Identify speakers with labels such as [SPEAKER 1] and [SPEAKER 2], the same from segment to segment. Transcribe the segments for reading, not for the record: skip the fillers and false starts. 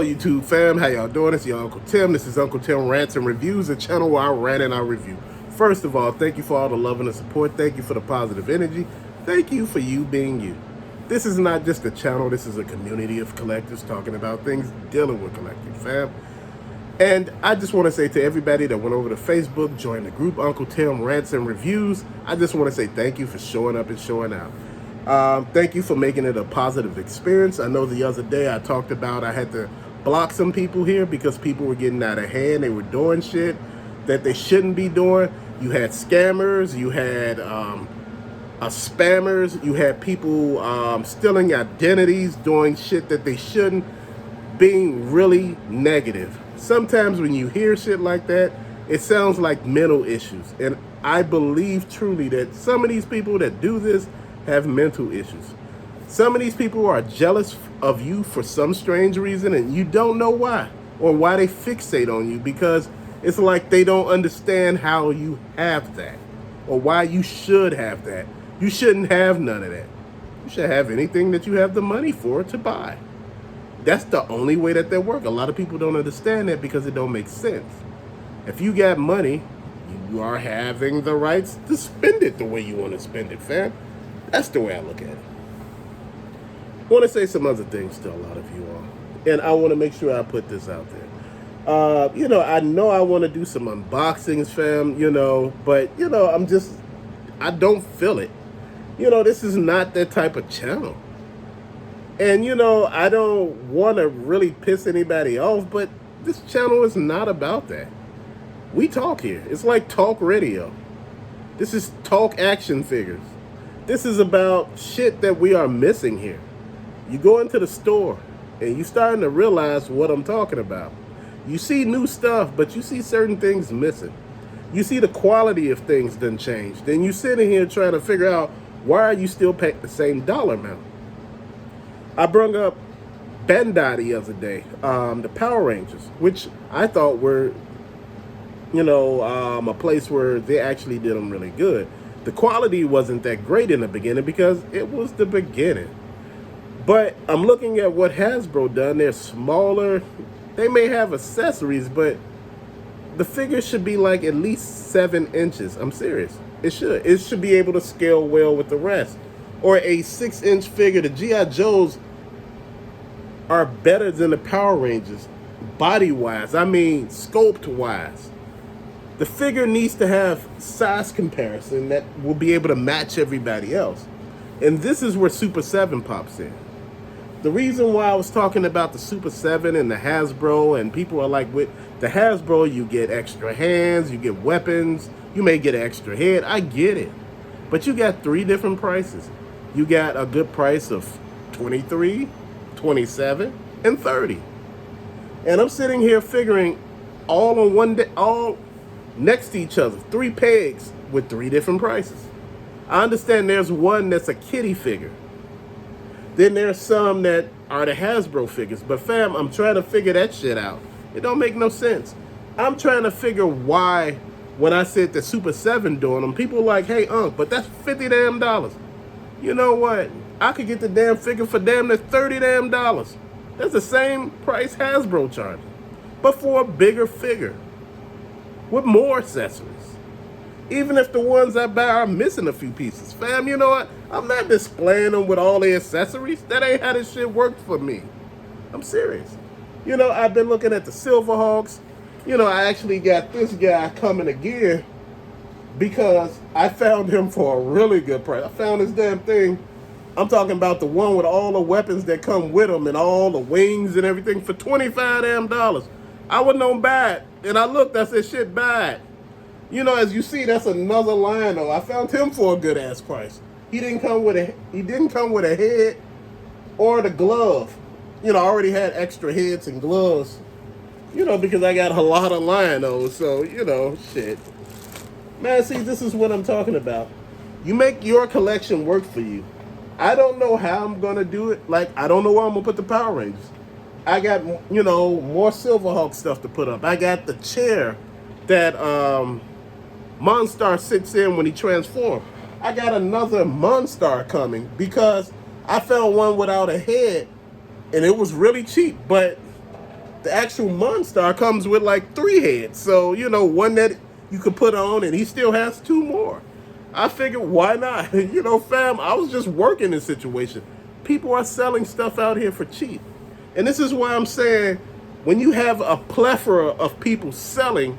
[SPEAKER 1] YouTube fam, how y'all doing? It's your Uncle Tim. This is Uncle Tim Rants and Reviews, a channel where I rant and I review. First of all, thank you for all the love and the support. Thank you for the positive energy. Thank you for you being you. This is not just a channel. This is a community of collectors talking about things dealing with collecting, fam. And I just want to say to everybody that went over to Facebook, joined the group Uncle Tim Rants and Reviews, I just want to say thank you for showing up and showing out. Thank you for making it a positive experience. I know the other day I talked about I had to block some people here because people were getting out of hand. They were doing shit that they shouldn't be doing. You had scammers, you had spammers, you had people stealing identities, doing shit that they shouldn't, being really negative. Sometimes when you hear shit like that, it sounds like mental issues. And I believe truly that some of these people that do this have mental issues. Some of these people are jealous of you for some strange reason and you don't know why, or why they fixate on you, because it's like they don't understand how you have that or why you should have that. You shouldn't have none of that. You should have anything that you have the money for to buy. That's the only way that they work. A lot of people don't understand that because it don't make sense. If you got money, you are having the rights to spend it the way you want to spend it, fam. That's the way I look at it. I want to say some other things to a lot of you all. And I want to make sure I put this out there. I know I want to do some unboxings, fam, but, I don't feel it. This is not that type of channel. And, I don't want to really piss anybody off, but this channel is not about that. We talk here. It's like talk radio. This is talk action figures. This is about shit that we are missing here. You go into the store and you starting to realize what I'm talking about. You see new stuff, but you see certain things missing. You see the quality of things done changed. Then you sitting here trying to figure out, why are you still paying the same dollar amount? I brung up Bandai the other day, the Power Rangers, which I thought were, a place where they actually did them really good. The quality wasn't that great in the beginning because it was the beginning. But I'm looking at what Hasbro done. They're smaller. They may have accessories, but the figure should be like at least 7 inches. I'm serious. It should. It should be able to scale well with the rest. Or a 6-inch figure. The G.I. Joes are better than the Power Rangers, body-wise. I mean, sculpt-wise. The figure needs to have size comparison that will be able to match everybody else. And this is where Super 7 pops in. The reason why I was talking about the Super 7 and the Hasbro, and people are like, with the Hasbro, you get extra hands, you get weapons, you may get an extra head. I get it. But you got 3 different prices. You got a good price of $23, $27, and $30. And I'm sitting here figuring all on one day, all next to each other, 3 pegs with 3 different prices. I understand there's one that's a kitty figure. Then there's some that are the Hasbro figures. But fam, I'm trying to figure that shit out. It don't make no sense. I'm trying to figure why, when I said the Super 7 doing them, people like, hey, but that's $50 damn. You know what? I could get the damn figure for damn near $30 damn. That's the same price Hasbro charges, but for a bigger figure with more accessories. Even if the ones I buy are missing a few pieces. Fam, you know what? I'm not displaying them with all the accessories. That ain't how this shit worked for me. I'm serious. I've been looking at the Silverhawks. I actually got this guy coming again because I found him for a really good price. I found this damn thing. I'm talking about the one with all the weapons that come with them and all the wings and everything for $25 damn. I wouldn't know buy it. And I looked, I said, shit, buy it. As you see, that's another line though. I found him for a good ass price. He didn't come with a head or the glove. I already had extra heads and gloves. Because I got a lot of lion-os, so shit. Man, see, this is what I'm talking about. You make your collection work for you. I don't know how I'm gonna do it. Like, I don't know where I'm gonna put the Power Rangers. I got, more Silverhawk stuff to put up. I got the chair that Monstar sits in when he transforms. I got another Monstar coming because I found one without a head and it was really cheap, but the actual Monstar comes with like 3 heads. So, you know, one that you could put on, and he still has 2 more. I figured, why not? You know, fam, I was just working this situation. People are selling stuff out here for cheap. And this is why I'm saying, when you have a plethora of people selling,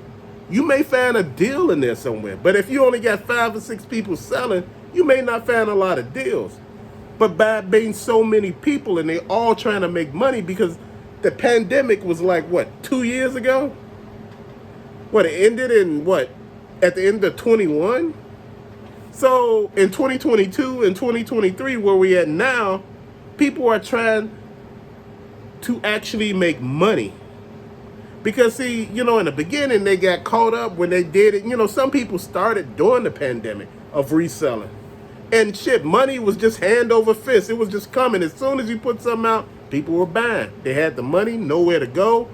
[SPEAKER 1] you may find a deal in there somewhere. But if you only got 5 or 6 people selling, you may not find a lot of deals. But by being so many people and they all trying to make money, because the pandemic was like, what, 2 years ago? What, it ended in what, at the end of 21? So in 2022 and 2023, where we at now, people are trying to actually make money. Because see, you know, in the beginning, they got caught up when they did it. You know, some people started during the pandemic of reselling. And shit, money was just hand over fist. It was just coming. As soon as you put something out, people were buying. They had the money, nowhere to go,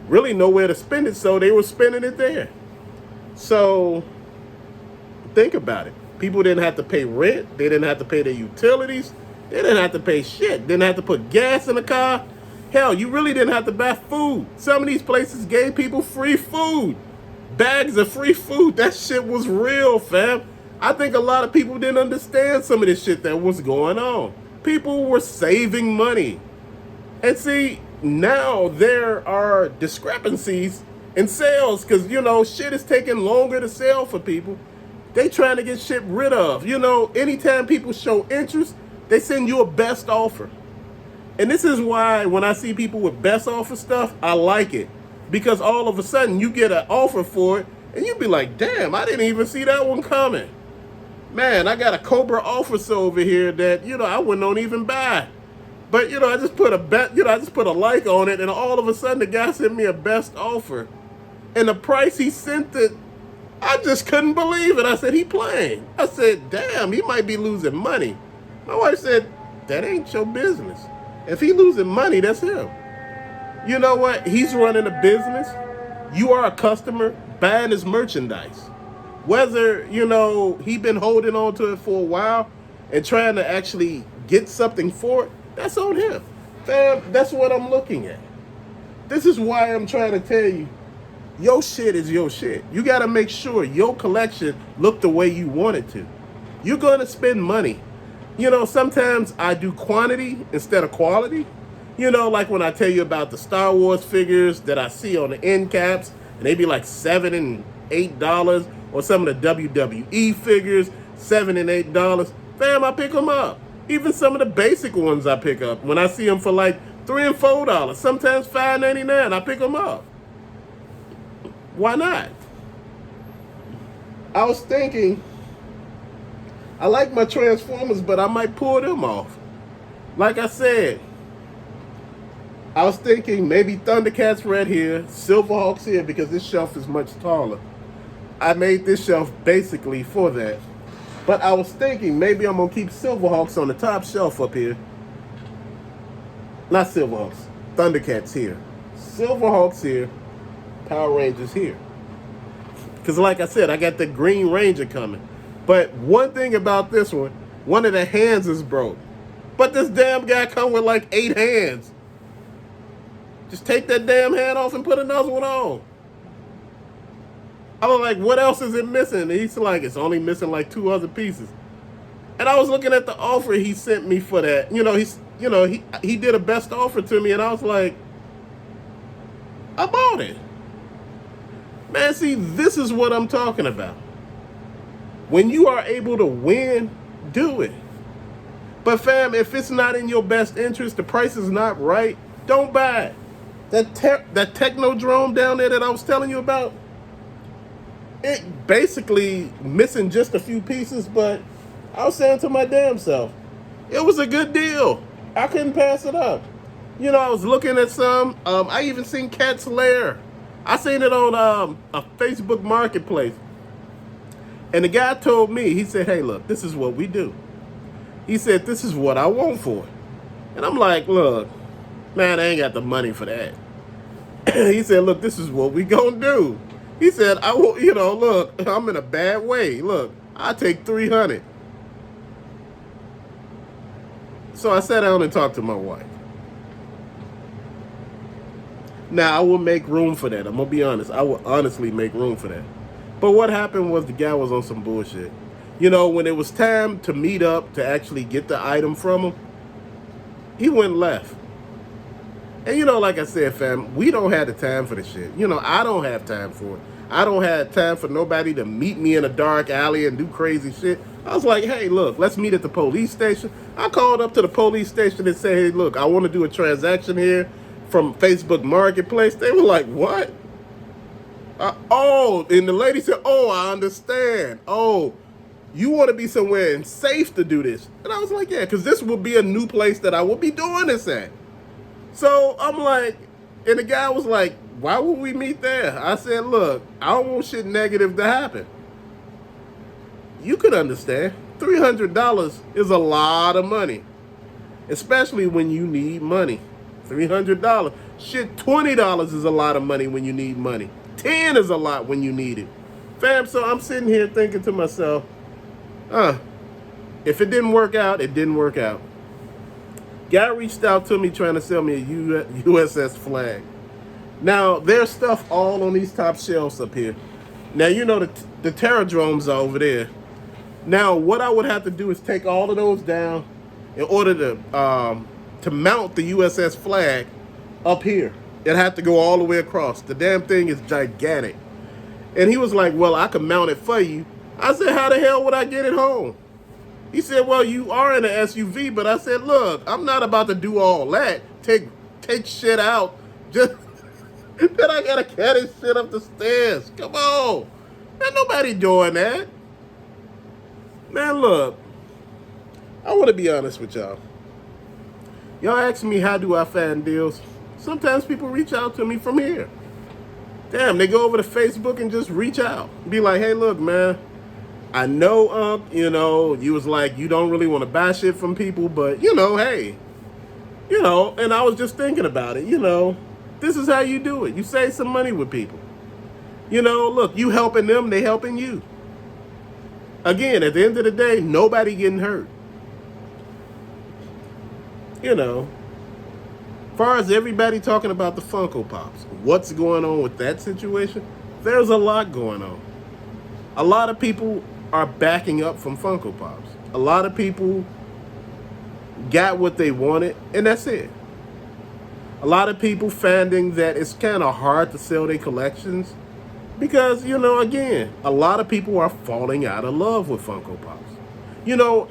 [SPEAKER 1] really nowhere to spend it, so they were spending it there. So think about it. People didn't have to pay rent. They didn't have to pay their utilities. They didn't have to pay shit. Didn't have to put gas in the car. Hell, you really didn't have to buy food. Some of these places gave people free food. Bags of free food. That shit was real, fam. I think a lot of people didn't understand some of this shit that was going on. People were saving money. And see, now there are discrepancies in sales because, you know, shit is taking longer to sell for people. They trying to get shit rid of. You know, anytime people show interest, they send you a best offer. And this is why when I see people with best offer stuff, I like it. Because all of a sudden you get an offer for it and you be like, damn, I didn't even see that one coming. Man, I got a Cobra office over here that, you know, I wouldn't even buy. But, you know, I just put a like on it, and all of a sudden the guy sent me a best offer. And the price he sent it, I just couldn't believe it. I said, he playing. I said, damn, he might be losing money. My wife said, that ain't your business. If he losing money, that's him. You know what? He's running a business. You are a customer buying his merchandise. Whether, you know, he been holding on to it for a while and trying to actually get something for it, that's on him. Fam, that's what I'm looking at. This is why I'm trying to tell you, your shit is your shit. You got to make sure your collection look the way you want it to. You're going to spend money. You know, sometimes I do quantity instead of quality. You know, like when I tell you about the Star Wars figures that I see on the end caps, and they be like $7 and $8, or some of the WWE figures, $7 and $8. Fam, I pick them up. Even some of the basic ones I pick up. When I see them for like $3 and $4, sometimes $5.99, I pick them up. Why not? I was thinking, I like my Transformers, but I might pull them off. Like I said, I was thinking maybe Thundercats right here, Silverhawks here, because this shelf is much taller. I made this shelf basically for that. But I was thinking maybe I'm going to keep Silverhawks on the top shelf up here. Not Silverhawks, Thundercats here. Silverhawks here, Power Rangers here. Because like I said, I got the Green Ranger coming. But one thing about this one of the hands is broke. But this damn guy come with like 8 hands. Just take that damn hand off and put another one on. I was like, what else is it missing? And he's like, it's only missing like 2 other pieces. And I was looking at the offer he sent me for that. You know, he did a best offer to me, and I was like, I bought it. Man, see, this is what I'm talking about. When you are able to win, do it. But fam, if it's not in your best interest, the price is not right, don't buy it. That Technodrome down there that I was telling you about, it basically missing just a few pieces, but I was saying to my damn self, it was a good deal. I couldn't pass it up. You know, I was looking at some. I even seen Cat's Lair. I seen it on a Facebook marketplace. And the guy told me, he said, hey, look, this is what we do. He said, this is what I want for it. And I'm like, look, man, I ain't got the money for that. He said, look, this is what we gonna do. He said, I will, you know, look, I'm in a bad way. Look, I'll take 300. So I sat down and talked to my wife. Now, I will make room for that. I'm going to be honest. I will honestly make room for that. But what happened was the guy was on some bullshit. You know, when it was time to meet up to actually get the item from him, he went left. And you know, like I said, fam, we don't have the time for this shit. You know, I don't have time for it. I don't have time for nobody to meet me in a dark alley and do crazy shit. I was like, hey, look, let's meet at the police station. I called up to the police station and said, hey, look, I want to do a transaction here from Facebook Marketplace. They were like, what? Oh, and the lady said, oh, I understand. Oh, you want to be somewhere and safe to do this. And I was like, yeah, because this will be a new place that I will be doing this at. So I'm like, and the guy was like, why would we meet there? I said, look, I don't want shit negative to happen. You could understand. $300 is a lot of money, especially when you need money. $300. Shit, $20 is a lot of money when you need money. 10 is a lot when you need it. Fam, so I'm sitting here thinking to myself, if it didn't work out, it didn't work out. Guy reached out to me trying to sell me a USS flag. Now, there's stuff all on these top shelves up here. Now, you know the Terradromes are over there. Now, what I would have to do is take all of those down in order to mount the USS flag up here. It had to go all the way across. The damn thing is gigantic. And he was like, well, I can mount it for you. I said, how the hell would I get it home? He said, well, you are in an SUV, but I said, look, I'm not about to do all that. Take shit out. Just then I gotta carry shit up the stairs. Come on. Man, nobody doing that. Man, look, I want to be honest with y'all. Y'all ask me how do I find deals. Sometimes people reach out to me from here. Damn, they go over to Facebook and just reach out. Be like, hey, look, man, I know, you know, you was like, you don't really want to buy shit from people, but, you know, hey, you know, and I was just thinking about it, you know, this is how you do it. You save some money with people. You know, look, you helping them, they helping you. Again, at the end of the day, nobody getting hurt. You know, as far as everybody talking about the Funko Pops, what's going on with that situation? There's a lot going on. A lot of people are backing up from Funko Pops. A lot of people got what they wanted, and that's it. A lot of people finding that it's kind of hard to sell their collections because, you know, again, a lot of people are falling out of love with Funko Pops. You know,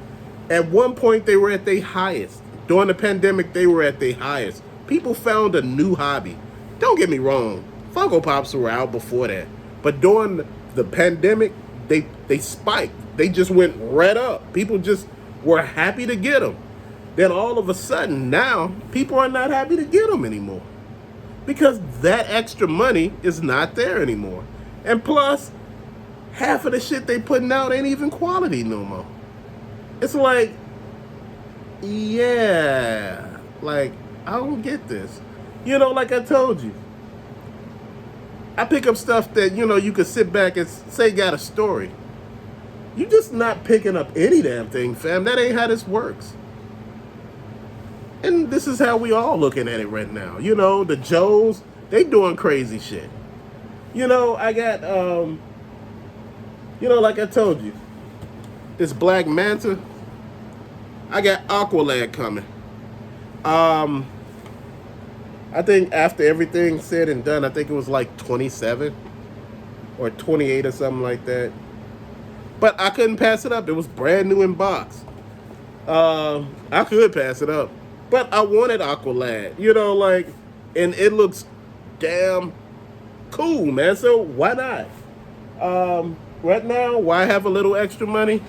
[SPEAKER 1] at one point they were at their highest. During the pandemic, they were at their highest. People found a new hobby. Don't get me wrong, Funko Pops were out before that. But during the pandemic, they spiked. They just went right up. People just were happy to get them. Then all of a sudden, now, people are not happy to get them anymore. Because that extra money is not there anymore. And plus, half of the shit they putting out ain't even quality no more. It's like, yeah, like, I don't get this. You know, like I told you, I pick up stuff that, you know, you could sit back and say got a story. You just not picking up any damn thing, fam. That ain't how this works. And this is how we all looking at it right now. You know, the Joes, they doing crazy shit. You know, I got, you know, like I told you, this Black Manta, I got Aqualad coming. I think after everything said and done, I think it was like 27 or 28 or something like that. But I couldn't pass it up. It was brand new in box. I could pass it up. But I wanted Aqualad, you know, like, and it looks damn cool, man. So why not? Right now, why have a little extra money?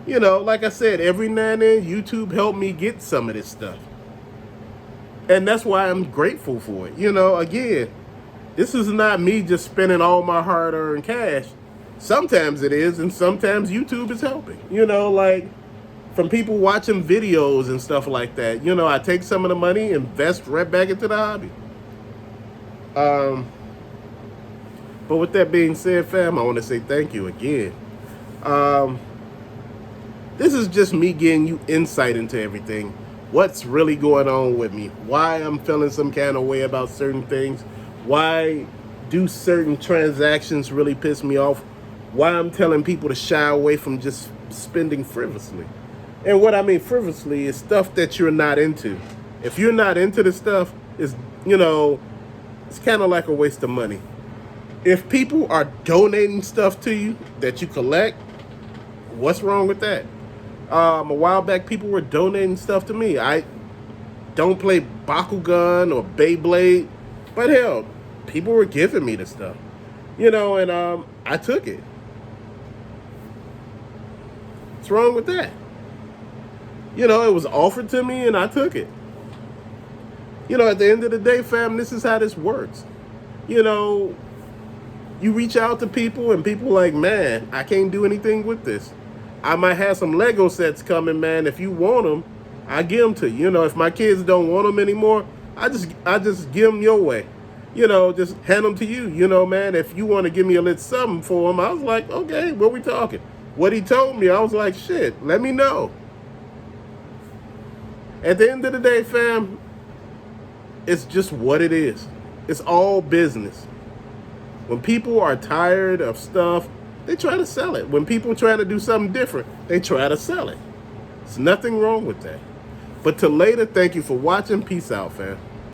[SPEAKER 1] You know, like I said, every now and then, YouTube helped me get some of this stuff. And that's why I'm grateful for it. You know, again, this is not me just spending all my hard-earned cash. Sometimes it is, and sometimes YouTube is helping. You know, like, from people watching videos and stuff like that. You know, I take some of the money, invest right back into the hobby. But with that being said, fam, I want to say thank you again. This is just me getting you insight into everything. What's really going on with me. Why I'm feeling some kind of way about certain things. Why do certain transactions really piss me off? Why I'm telling people to shy away from just spending frivolously. And what I mean frivolously is stuff that you're not into. If you're not into the stuff, it's, you know, it's kind of like a waste of money. If people are donating stuff to you that you collect, what's wrong with that? A while back, people were donating stuff to me. I don't play Bakugan or Beyblade, but hell, people were giving me the stuff, you know, and I took it. What's wrong with that? You know, it was offered to me and I took it. You know, at the end of the day, fam, this is how this works. You know, you reach out to people and people like, man, I can't do anything with this. I might have some Lego sets coming, man. If you want them, I give them to you. You know, if my kids don't want them anymore, I just give them your way. You know, just hand them to you. You know, man, if you want to give me a little something for them, I was like, okay, what we talking? What he told me, I was like, shit, let me know. At the end of the day, fam, it's just what it is. It's all business. When people are tired of stuff, they try to sell it. When people try to do something different, they try to sell it. There's nothing wrong with that. But till later, thank you for watching. Peace out, fam.